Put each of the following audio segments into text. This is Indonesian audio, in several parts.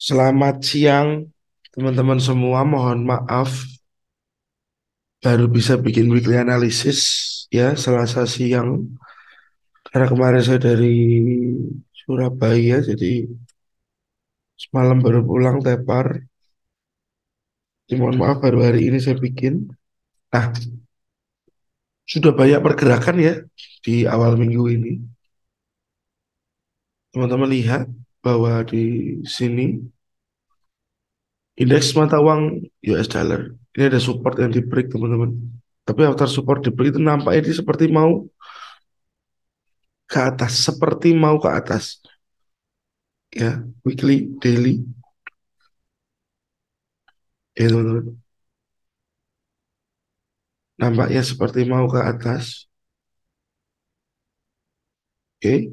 Selamat siang, teman-teman semua. Mohon maaf, baru bisa bikin weekly analysis ya Selasa siang. Karena kemarin saya dari Surabaya, jadi semalam baru pulang tepar. Jadi mohon maaf, baru hari ini saya bikin. Nah, sudah banyak pergerakan ya di awal minggu ini. Teman-teman lihat bahwa di sini indeks mata uang US dollar ini ada support yang di break, teman-teman. Tapi after support di break itu nampaknya ini seperti mau ke atas, seperti mau ke atas ya, weekly, daily ya teman-teman, nampaknya seperti mau ke atas. Oke,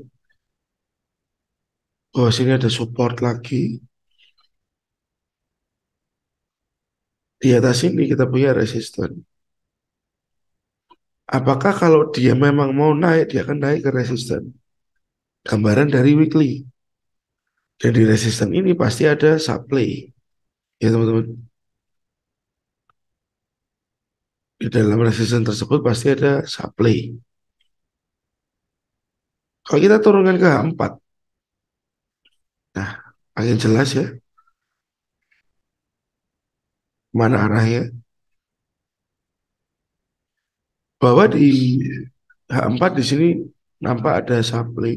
oh sini ada support lagi. Di atas ini kita punya resisten. Apakah kalau dia memang mau naik, dia akan naik ke resisten? Gambaran dari weekly. Dan di resisten ini pasti ada supply ya teman-teman. Di dalam resisten tersebut pasti ada supply. Kalau kita turunkan ke H4, nah makin jelas ya mana arahnya. Bahwa di H4 di sini nampak ada supply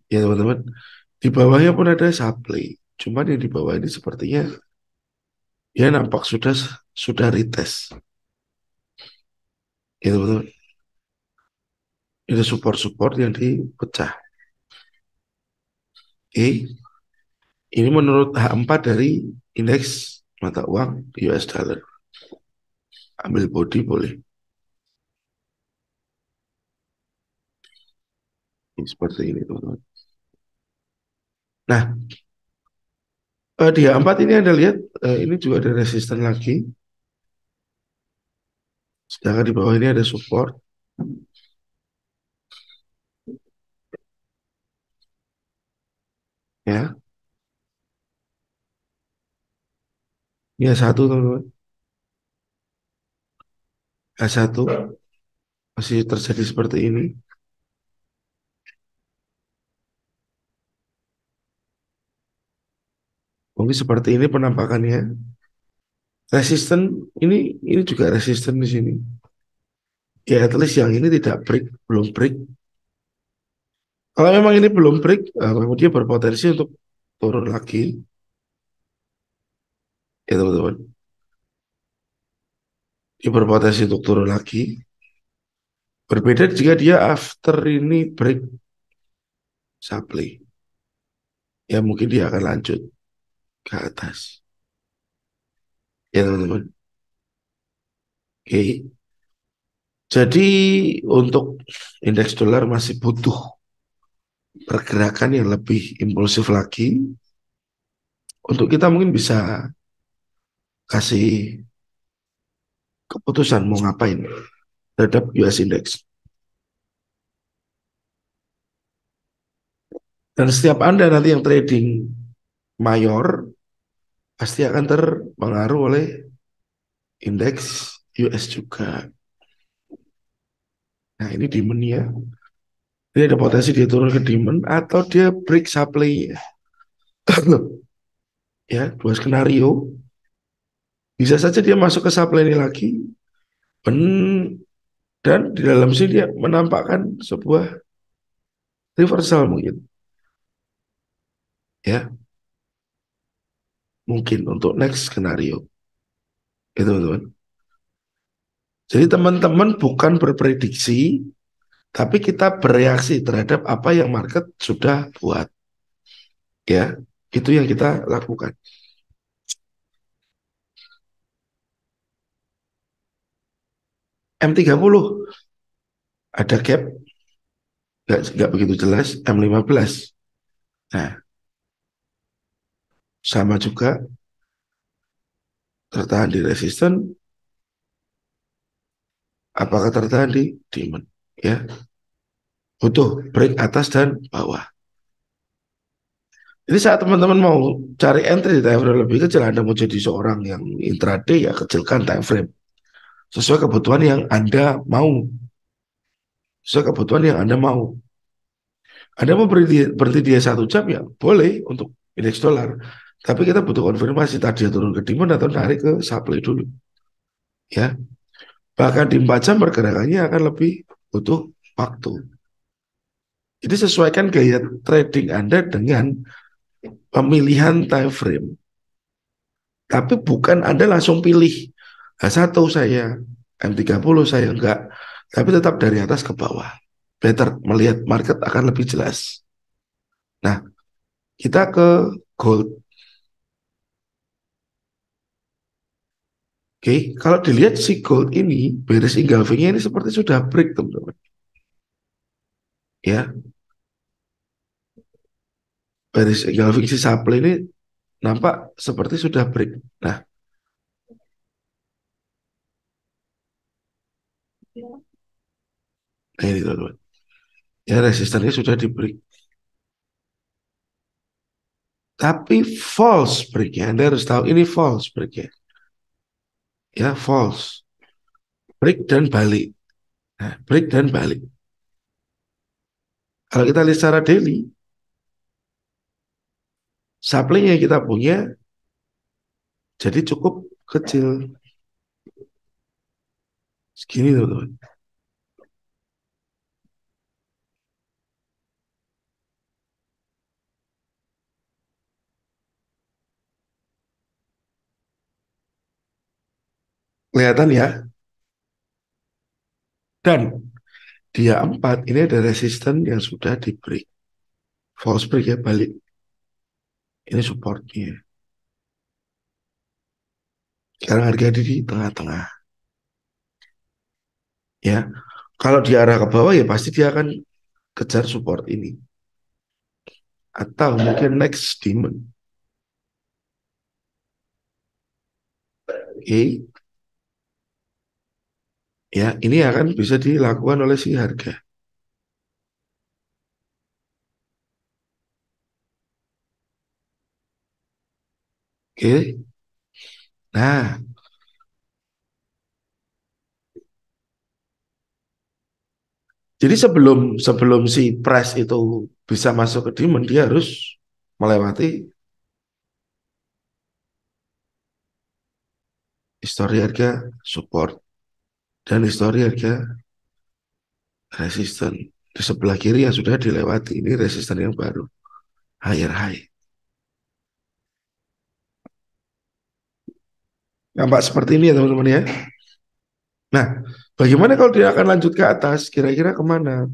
ya teman-teman. Di bawahnya pun ada supply. Cuman yang di bawah ini sepertinya ya nampak sudah retest. Ya teman-teman. Ini support-support yang dipecah. Oke. Ini menurut H4 dari indeks mata uang US dollar. Ambil body boleh. Ini seperti ini teman-teman. Nah, di H4 ini Anda lihat ini juga ada resisten lagi. Sedangkan di bawah ini ada support. Ya, ini satu teman-teman. H1 masih terjadi seperti ini. Mungkin seperti ini penampakannya. Resisten ini juga resisten di sini. Ya, at least yang ini tidak break, belum break. Kalau memang ini belum break, memang dia berpotensi untuk turun lagi, ya teman-teman. Dia berpotensi untuk turun lagi. Berbeda jika dia after ini break supply, ya mungkin dia akan lanjut ke atas, ya teman-teman. Oke. Jadi untuk indeks dolar masih butuh pergerakan yang lebih impulsif lagi untuk kita mungkin bisa kasih keputusan mau ngapain terhadap US Index. Dan setiap Anda nanti yang trading mayor pasti akan terpengaruh oleh indeks US juga. Nah ini demand ya. Ini ada potensi dia turun ke demand atau dia break supply ya. Ya, dua skenario. Bisa saja dia masuk ke supply ini lagi. Dan di dalam sini dia menampakkan sebuah reversal mungkin. Ya, mungkin untuk next skenario. Itu teman-teman. Jadi teman-teman bukan berprediksi, tapi kita bereaksi terhadap apa yang market sudah buat. Ya, itu yang kita lakukan. M30 ada gap, nggak begitu jelas. M15, nah sama juga tertahan di resisten, apakah tertahan di demand? Ya, butuh break atas dan bawah. Jadi saat teman-teman mau cari entry di time frame lebih kecil, Anda mau jadi seorang yang intraday, ya kecilkan time frame sesuai kebutuhan yang Anda mau, sesuai kebutuhan yang Anda mau. Anda mau berhenti dia 1 jam, ya boleh untuk indeks dolar. Tapi kita butuh konfirmasi tadi dia turun ke demand atau narik ke supply dulu. Ya, bahkan di 4 jam pergerakannya akan lebih butuh waktu. Jadi sesuaikan gaya trading Anda dengan pemilihan time frame. Tapi bukan Anda langsung pilih H1 saya, M30 saya, enggak. Tapi tetap dari atas ke bawah. Better melihat market akan lebih jelas. Nah, kita ke gold. Oke, kalau dilihat si gold ini, bearish engulfing-nya ini seperti sudah break, teman-teman. Ya, bearish engulfing si supply ini nampak seperti sudah break. Nah, ini teman-teman. Ya, resistannya sudah di break. Tapi false break ya. Anda harus tahu ini false break ya. Ya, false. Break dan balik. Nah, break dan balik. Kalau kita lihat secara daily, supply yang kita punya jadi cukup kecil. Segini teman-teman. Kelihatan ya. Dan dia 4 ini ada resisten yang sudah di break. False break ya, balik. Ini supportnya. Sekarang harga di tengah-tengah. Ya, kalau dia arah ke bawah ya pasti dia akan kejar support ini. Atau mungkin next demand. Oke. Ya, ini akan bisa dilakukan oleh si harga. Oke. Nah, jadi sebelum sebelum si price itu bisa masuk ke demand, dia harus melewati histori harga support dan histori harga resisten. Di sebelah kiri yang sudah dilewati, ini resisten yang baru, higher high. Nampak seperti ini ya teman-teman ya. Nah, bagaimana kalau dia akan lanjut ke atas? Kira-kira kemana?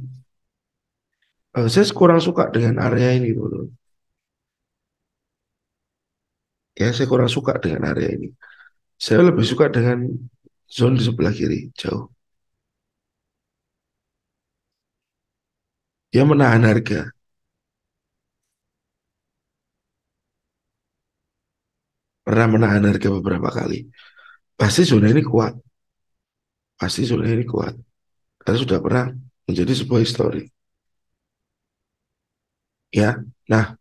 Saya kurang suka dengan area ini, teman-teman. Ya, saya kurang suka dengan area ini. Saya lebih suka dengan zone di sebelah kiri, jauh. Dia menahan harga, pernah menahan harga beberapa kali. Pasti zona ini kuat, pasti zona ini kuat. Karena sudah pernah menjadi sebuah histori. Ya, nah,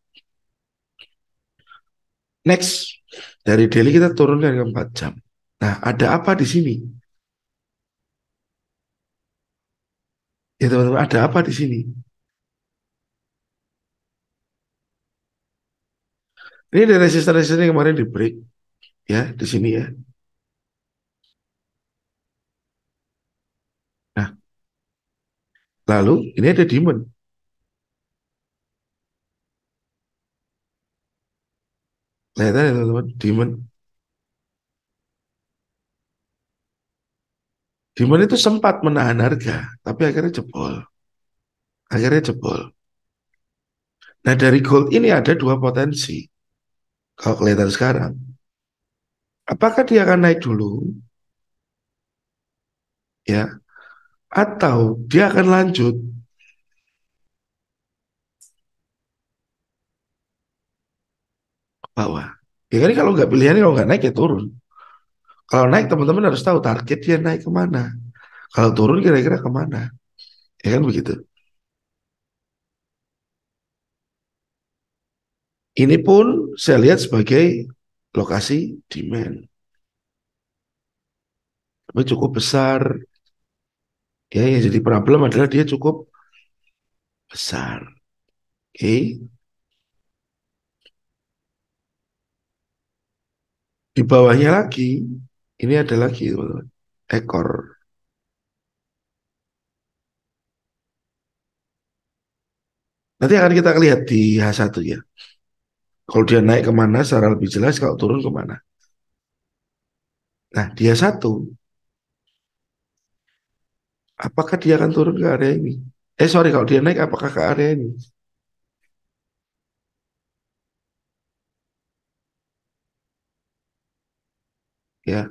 next dari daily kita turunkan ke 4 jam. Nah, ada apa di sini? Ya teman-teman, ada apa di sini? Ini dari resisten-resisten yang kemarin di break, ya, di sini ya. Nah, lalu ini ada demand. Kelihatan ya teman-teman, demand. Demand itu sempat menahan harga, tapi akhirnya jebol. Akhirnya jebol. Nah, dari gold ini ada dua potensi. Kalau kelihatan sekarang, apakah dia akan naik dulu, ya, atau dia akan lanjut ke bawah? Ya kan kalau nggak pilihannya, kalau nggak naik ya turun. Kalau naik teman-teman harus tahu target dia naik kemana. Kalau turun kira-kira kemana? Ya kan begitu. Ini pun saya lihat sebagai lokasi demand, tapi cukup besar. Ya, yang jadi problem adalah dia cukup besar. Oke, di bawahnya lagi, ini ada lagi, teman-teman. Ekor. Nanti akan kita lihat di H1 ya. Kalau dia naik kemana secara lebih jelas, kalau turun kemana. Nah, dia satu, apakah dia akan turun ke area ini? Sorry, kalau dia naik, apakah ke area ini? Ya,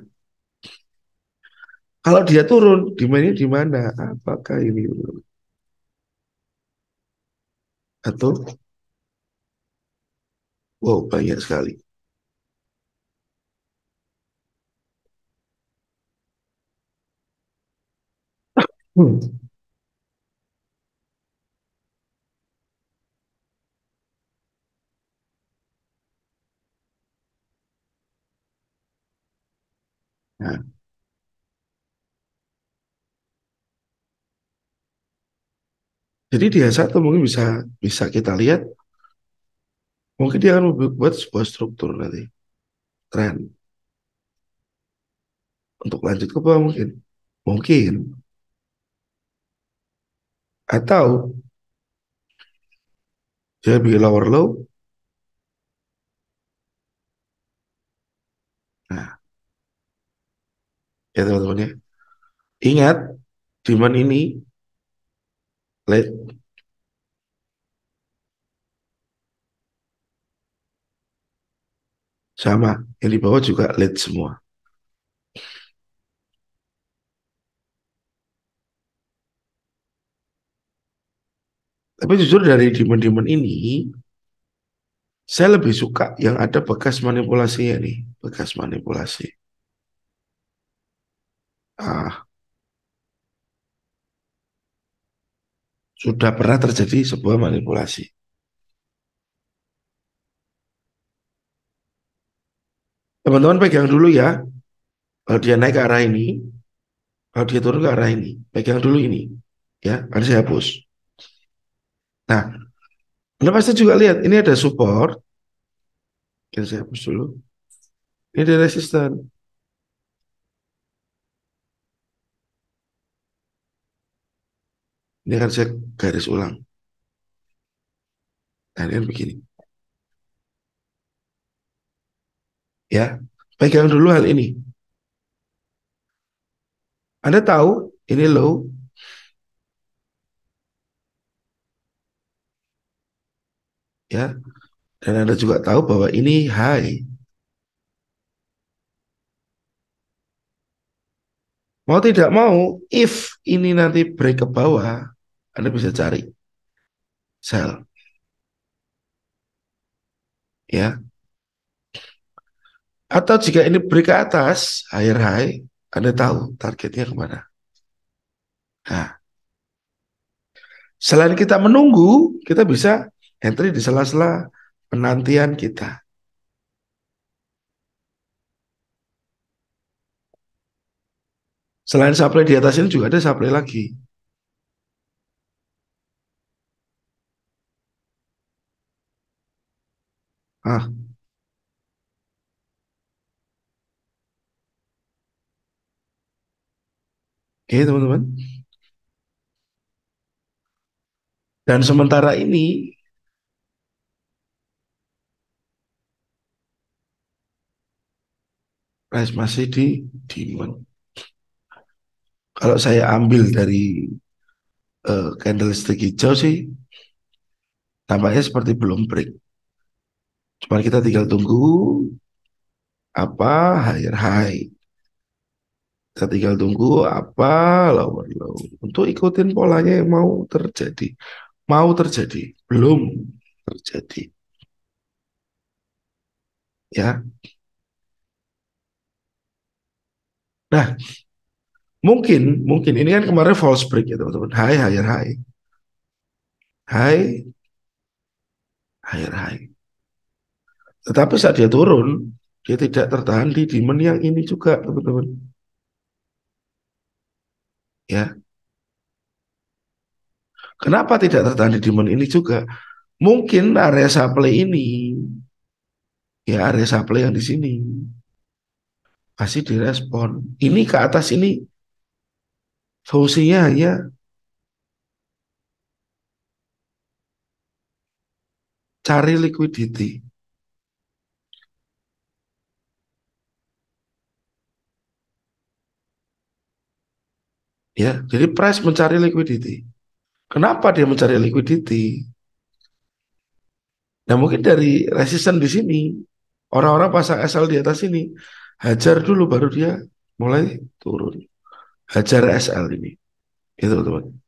kalau dia turun, demandnya di mana? Apakah ini? Atau, wow, banyak sekali. Hmm. Nah, jadi dia satu mungkin bisa bisa kita lihat, mungkin dia akan membuat sebuah struktur nanti, tren untuk lanjut ke bawah mungkin, mungkin, atau dia bikin lower low. Nah, ya teman-teman ya, ingat demand ini late sama, yang di bawah juga late semua. Tapi jujur dari demand-demand ini, saya lebih suka yang ada bekas manipulasinya nih, bekas manipulasi. Ah, sudah pernah terjadi sebuah manipulasi. Teman-teman pegang dulu ya, kalau dia naik ke arah ini, kalau dia turun ke arah ini, pegang dulu ini, ya, harus saya hapus. Nah, Anda pasti juga lihat, ini ada support, yang saya hapus dulu. Ini ada resisten, ini akan saya garis ulang. Nah, ini kan begini, ya, pegang dulu hal ini. Anda tahu ini low, ya, dan Anda juga tahu bahwa ini high. Mau tidak mau, if ini nanti break ke bawah, Anda bisa cari sell, ya. Atau jika ini break ke atas, higher high, Anda tahu targetnya kemana. Nah, selain kita menunggu, kita bisa entry di sela-sela penantian kita. Selain supply di atas ini juga ada supply lagi. Ah, oke teman-teman. Dan sementara ini price masih di demand. Kalau saya ambil dari candlestick hijau sih, tampaknya seperti belum break. Cuma kita tinggal tunggu apa higher high. Kita tinggal tunggu apa lower low. Untuk ikutin polanya yang mau terjadi. Mau terjadi, belum terjadi. Ya, nah mungkin ini kan kemarin false break ya teman-teman. High, higher high, high, higher high. Tetapi saat dia turun, dia tidak tertahan di demand yang ini juga, teman-teman. Ya, kenapa tidak tertahan di demand ini juga? Mungkin area supply ini, ya area supply yang di sini masih direspon. Ini ke atas ini fungsinya hanya cari liquidity. Ya, jadi price mencari liquidity. Kenapa dia mencari liquidity? Nah, mungkin dari resisten di sini, orang-orang pasang SL di atas ini, hajar dulu baru dia mulai turun. Hajar SL ini, itu teman.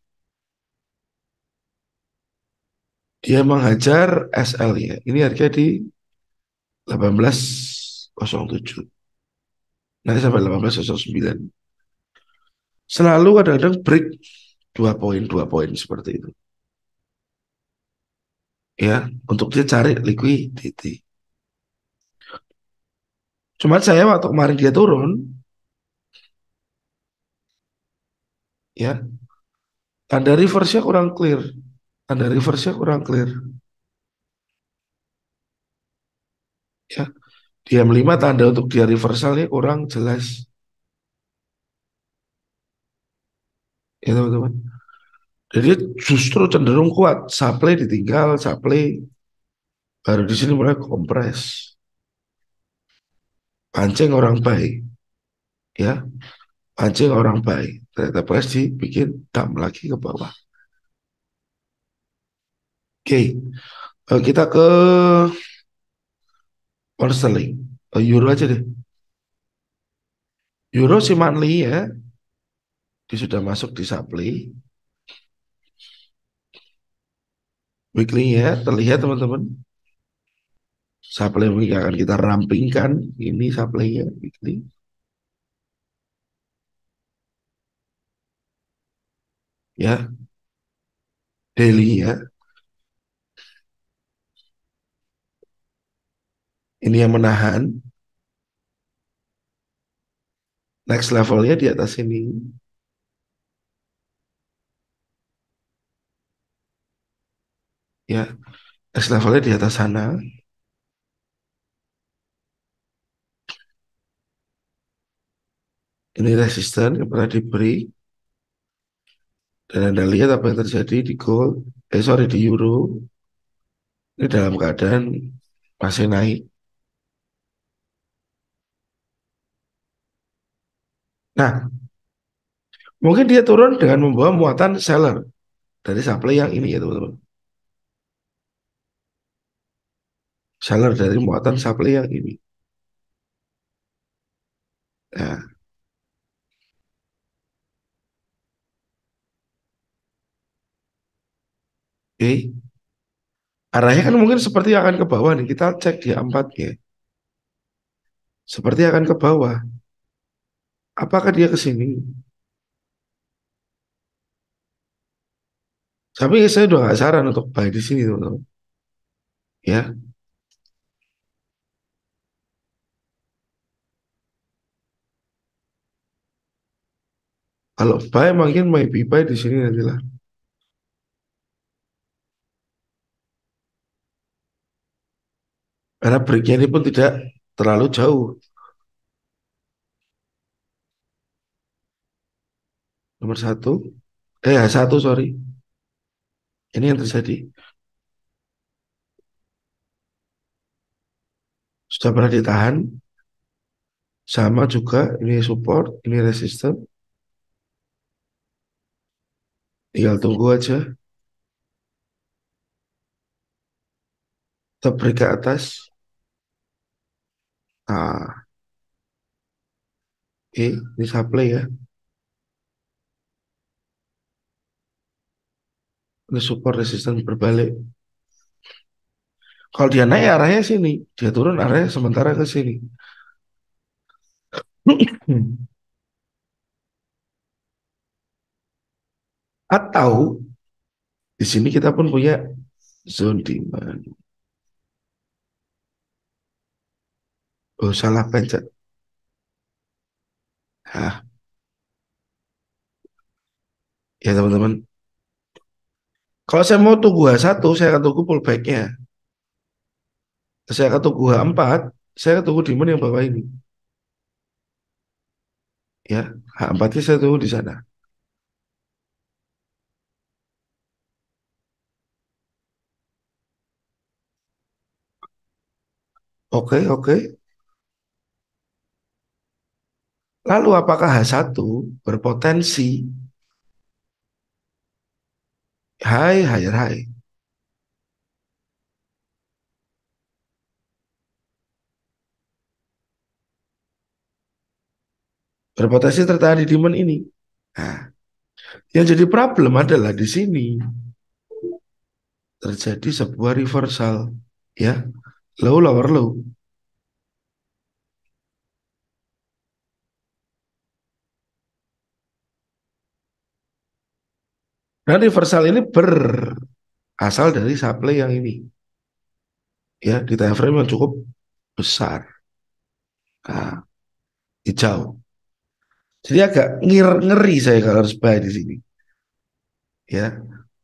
Dia menghajar SL ya. Ini harga di 1807. Nanti sampai 1809. Selalu kadang-kadang break 2 poin seperti itu. Ya, untuk dia cari liquidity. Cuman saya waktu kemarin dia turun, ya, tanda reverse-nya kurang clear. Tanda reverse-nya kurang clear. Ya, diam 5 tanda untuk dia reversalnya kurang jelas. Ya teman-teman. Jadi justru cenderung kuat. Supply ditinggal, supply baru di sini mulai kompres. Pancing orang baik, ya. Pancing orang baik. Ternyata price dibikin dam lagi ke bawah. Oke, kita ke pound sterling. Euro aja deh. Euro si monthly ya, dia sudah masuk di supply. Weekly ya, terlihat teman-teman. Supply week akan kita rampingkan. Ini supply-nya weekly. Ya, daily ya. Ini yang menahan. Next levelnya di atas ini. Ya, next levelnya di atas sana. Ini resisten yang pernah diberi. Dan Anda lihat apa yang terjadi di gold. Sorry, di euro. Ini dalam keadaan masih naik. Nah, mungkin dia turun dengan membawa muatan seller dari supply yang ini ya teman-teman. Seller dari muatan supply yang ini. Nah, oke. Arahnya kan mungkin seperti akan ke bawah nih. Kita cek di 4 ya. Seperti akan ke bawah. Apakah dia ke sini? Tapi saya udah nggak saran untuk buy di sini teman-teman. Ya, kalau buy mungkin maybe buy di sini nantilah. Karena breaknya ini pun tidak terlalu jauh. Nomor satu, satu sorry. Ini yang terjadi. Sudah pernah ditahan. Sama juga, ini support, ini resistance. Tinggal tunggu aja. Kita break ke atas. Nah, oke, ini supply ya. Ini support resistance berbalik. Kalau dia naik arahnya sini, dia turun arahnya sementara ke sini. Atau di sini kita pun punya zone demand. Oh, salah pencet. Ah, ya teman-teman. Kalau saya mau tunggu H1, saya akan tunggu pullback-nya. Saya akan tunggu H4, saya akan tunggu demand yang bawah ini. Ya, H4-nya saya tunggu di sana. Oke, oke. Lalu apakah H1 berpotensi high, higher high? Berpotensi tertahan di demand ini. Nah, yang jadi problem adalah di sini terjadi sebuah reversal, ya, low lower low. Nah, reversal ini berasal dari supply yang ini, ya, di time frame yang cukup besar. Nah, hijau. Jadi agak ngeri saya kalau harus buy di sini, ya.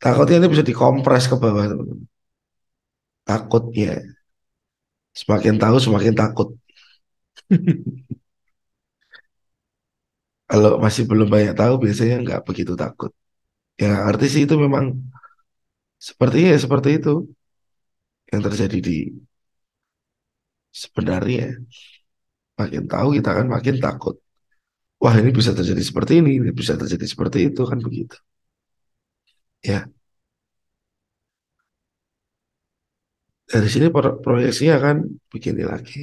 Takutnya ini bisa dikompres ke bawah, teman-teman. Takutnya. Semakin tahu semakin takut. Kalau masih belum banyak tahu biasanya nggak begitu takut. Ya arti sih itu memang sepertinya ya seperti itu yang terjadi di sebenarnya. Makin tahu kita kan makin takut. Wah ini bisa terjadi seperti ini bisa terjadi seperti itu kan begitu. Ya dari sini proyeksinya kan begini lagi.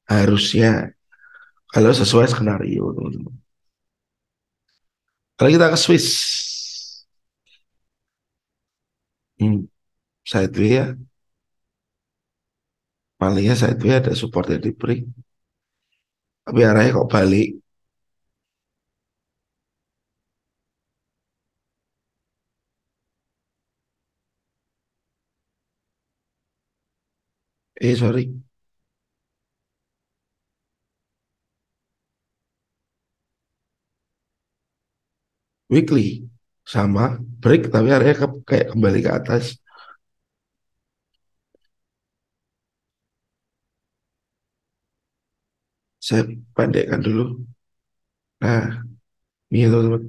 Harusnya kalau sesuai skenario teman-teman. Kalau kita ke Swiss, sideway ya, palingnya sideway ada support yang di break, tapi arahnya kok balik. Sorry, weekly sama break tapi arahnya kayak kembali ke atas. Saya pendekkan dulu. Nah, ini teman-teman,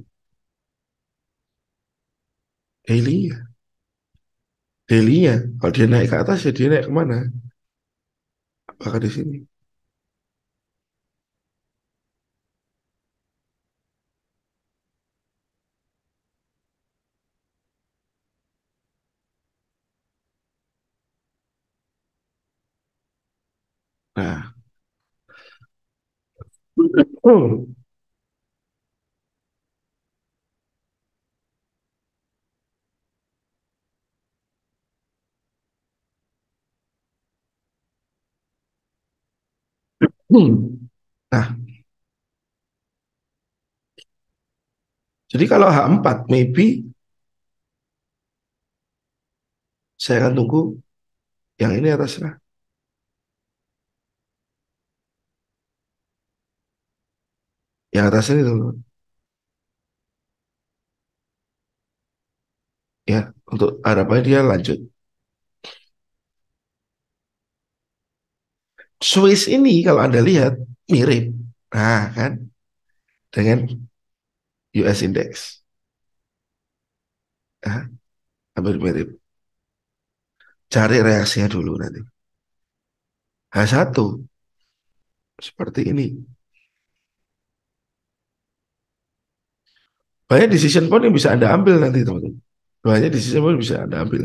daily, daily-nya. Kalau dia naik ke atas ya dia naik kemana? Apakah di sini? Nah, hmm. Hmm. Nah, jadi kalau H4 maybe saya akan tunggu yang ini atasnya. Yang atas ini teman-teman. Ya, untuk harapannya dia lanjut. Swiss ini kalau Anda lihat mirip. Nah, kan dengan US Index. Nah, hampir mirip. Cari reaksinya dulu nanti. H1 seperti ini. Banyak decision point yang bisa Anda ambil nanti teman-teman. Banyak decision point yang bisa Anda ambil.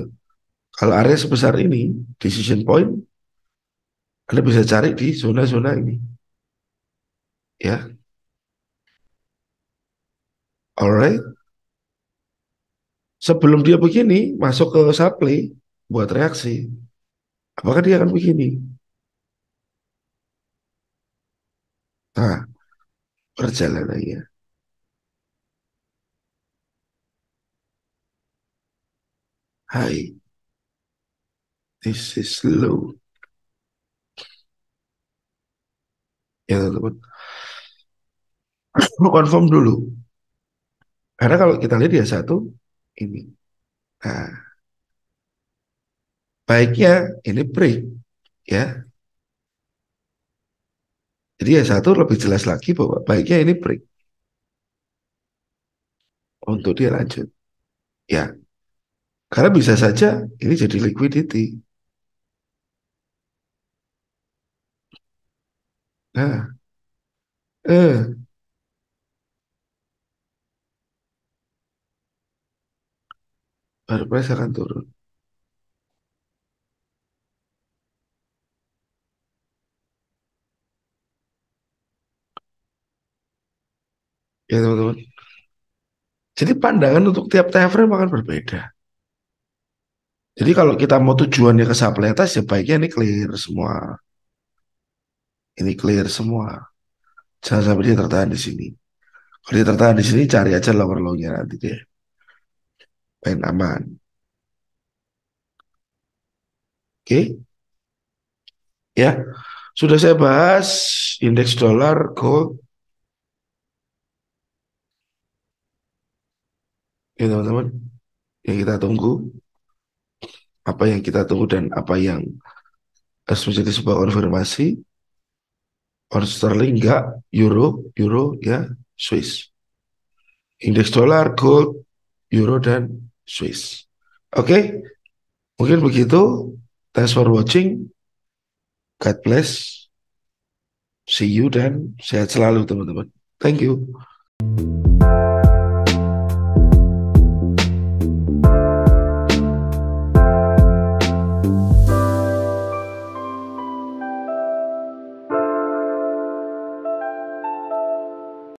Kalau area sebesar ini, decision point, Anda bisa cari di zona-zona ini. Ya, alright. Sebelum dia begini, masuk ke supply, buat reaksi. Apakah dia akan begini? Nah, perjalanannya. Hai, this is low. Ya teman-teman, perlu confirm dulu. Karena kalau kita lihat ya satu ini. Nah, baiknya ini break ya. Jadi ya satu lebih jelas lagi bahwa baiknya ini break untuk dia lanjut. Ya, karena bisa saja ini jadi liquidity. Nah, eh, baru price akan turun. Ya teman-teman. Jadi pandangan untuk tiap time frame akan berbeda. Jadi kalau kita mau tujuannya ke supply atas ya baiknya ini clear semua. Ini clear semua. Jangan sampai dia tertahan di sini. Kalau dia tertahan di sini cari aja lower low-nya nanti deh. Main aman. Oke, ya. Sudah saya bahas indeks dolar, gold, ya teman-teman. Yang kita tunggu, apa yang kita tunggu dan apa yang harus menjadi sebuah konfirmasi. Pound sterling enggak, euro, euro ya, Swiss. Indeks dolar, gold, euro dan Swiss. Oke, mungkin begitu. Thanks for watching. God bless. See you dan sehat selalu teman-teman. Thank you.